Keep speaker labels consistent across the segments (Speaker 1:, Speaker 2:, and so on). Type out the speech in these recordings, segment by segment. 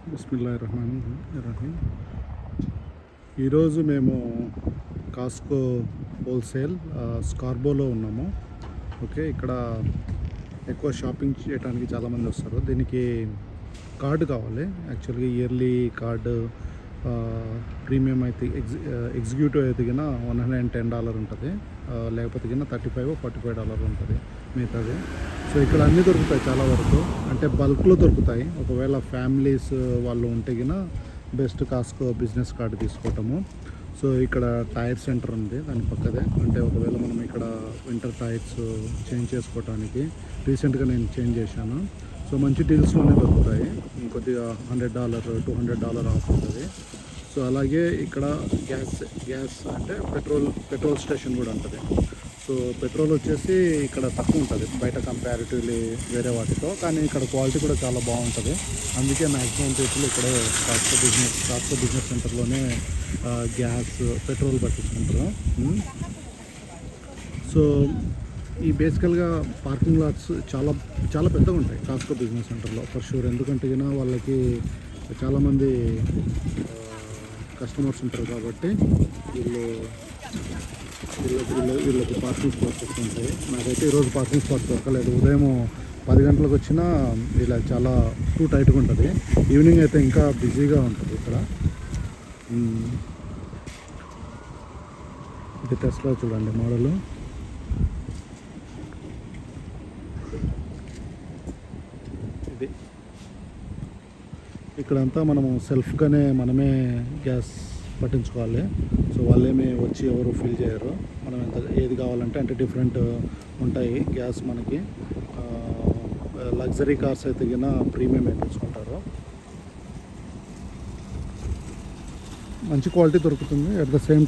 Speaker 1: బిస్మిల్లాహిర్రహమానిర్రహీం. ఈరోజు మేము కాస్కో హోల్సేల్ స్కార్బోలో ఉన్నాము. ఓకే, ఇక్కడ ఎక్కువ షాపింగ్ చేయడానికి చాలామంది వస్తారు. దీనికి కార్డు కావాలి. యాక్చువల్గా ఇయర్లీ కార్డు ప్రీమియం అయితే ఎగ్జిక్యూటివ్ అయితే కింద $110 ఉంటుంది, లేకపోతే కింద $35-45 ఉంటుంది మిగతాది. సో ఇక్కడ అన్నీ దొరుకుతాయి చాలా వరకు, అంటే బల్క్లో దొరుకుతాయి. ఒకవేళ ఫ్యామిలీస్ వాళ్ళు ఉంటే కింద బెస్ట్ కాస్కో బిజినెస్ కార్డు తీసుకోవటము. సో ఇక్కడ టైర్ సెంటర్ ఉంది దాని పక్కదే. అంటే ఒకవేళ మనం ఇక్కడ వింటర్ టైర్స్ చేంజ్ చేసుకోవటానికి రీసెంట్గా నేను చేంజ్ చేశాను. సో మంచి డీల్స్లోనే దొరుకుతాయి, కొద్దిగా $100 $200 ఆఫ్ ఉంటుంది. సో అలాగే ఇక్కడ గ్యాస్ అంటే పెట్రోల్ స్టేషన్ కూడా ఉంటుంది. సో పెట్రోల్ వచ్చేసి ఇక్కడ తక్కువ ఉంటుంది బయట కంపారిటివ్లీ వేరే వాటితో, కానీ ఇక్కడ క్వాలిటీ కూడా చాలా బాగుంటుంది. అందుకే మ్యాక్సిమం పీపుల్ ఇక్కడే కాస్కో బిజినెస్ సెంటర్లోనే గ్యాస్ పెట్రోల్ పట్టించుకుంటారు. సో ఈ బేసికల్గా పార్కింగ్ లాట్స్ చాలా చాలా పెద్దగా ఉంటాయి కాస్కో బిజినెస్ సెంటర్లో ఫర్ షూర్. ఎందుకంటే వాళ్ళకి చాలామంది కస్టమర్స్ ఉంటారు కాబట్టి వీళ్ళకి పార్కింగ్ స్పాట్స్ ఎక్కువ ఉంటాయి. నాకైతే ఈరోజు పార్కింగ్ స్పాట్ దొరకలేదు. ఉదయం 10 గంటలకు వచ్చినా ఇలా చాలా టూ టైట్గా ఉంటుంది. ఈవినింగ్ అయితే ఇంకా బిజీగా ఉంటుంది ఇక్కడ. ఇది టెస్లా చూడండి మోడలు. ఇది ఇక్కడంతా మనము సెల్ఫ్గానే మనమే గ్యాస్ పట్టించుకోవాలి. సో వాళ్ళేమి వచ్చి ఎవరు ఫిల్ చేయరు. మనం ఏది కావాలంటే అంటే డిఫరెంట్ ఉంటాయి గ్యాస్ మనకి. లగ్జరీ కార్స్ అయితే కింద ప్రీమియం వేయించుకుంటారు. మంచి క్వాలిటీ దొరుకుతుంది. అట్ ద సేమ్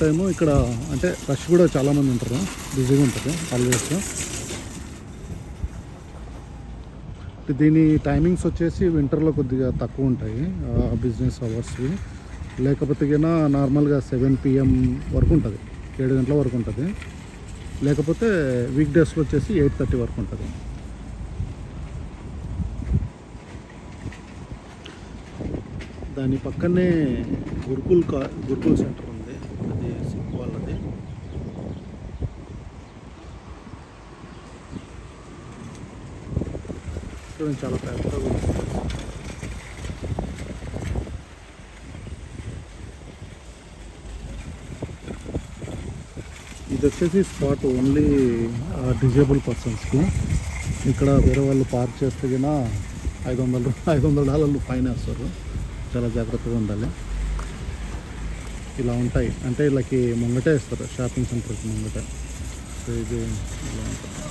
Speaker 1: టైము ఇక్కడ అంటే రష్ కూడా చాలామంది ఉంటారు, బిజీగా ఉంటుంది ఆల్వేస్. దీని టైమింగ్స్ వచ్చేసి వింటర్లో కొద్దిగా తక్కువ ఉంటాయి బిజినెస్ అవర్స్వి. లేకపోతే కన్నా నార్మల్గా 7 PM వరకు ఉంటుంది, 7 గంటల వరకు ఉంటుంది. లేకపోతే వీక్ డేస్లో వచ్చేసి 8:30 వరకు ఉంటుంది. దాని పక్కనే గురుకుల్ సెంటర్ ఉంది, అది సిక్ వాళ్ళది. చాలా పెద్దగా ఉంది. ఇది వచ్చేసి స్పాట్ ఓన్లీ డిజేబుల్ పర్సన్స్కి. ఇక్కడ వేరే వాళ్ళు పార్క్ చేస్తే కన్నా $500 ఫైన్ వేస్తారు. చాలా జాగ్రత్తగా ఉండాలి. ఇలా ఉంటాయి, అంటే వీళ్ళకి ముంగటే ఇస్తారు, షాపింగ్ సెంటర్కి ముంగటే. సో ఇది ఇలా ఉంటుంది.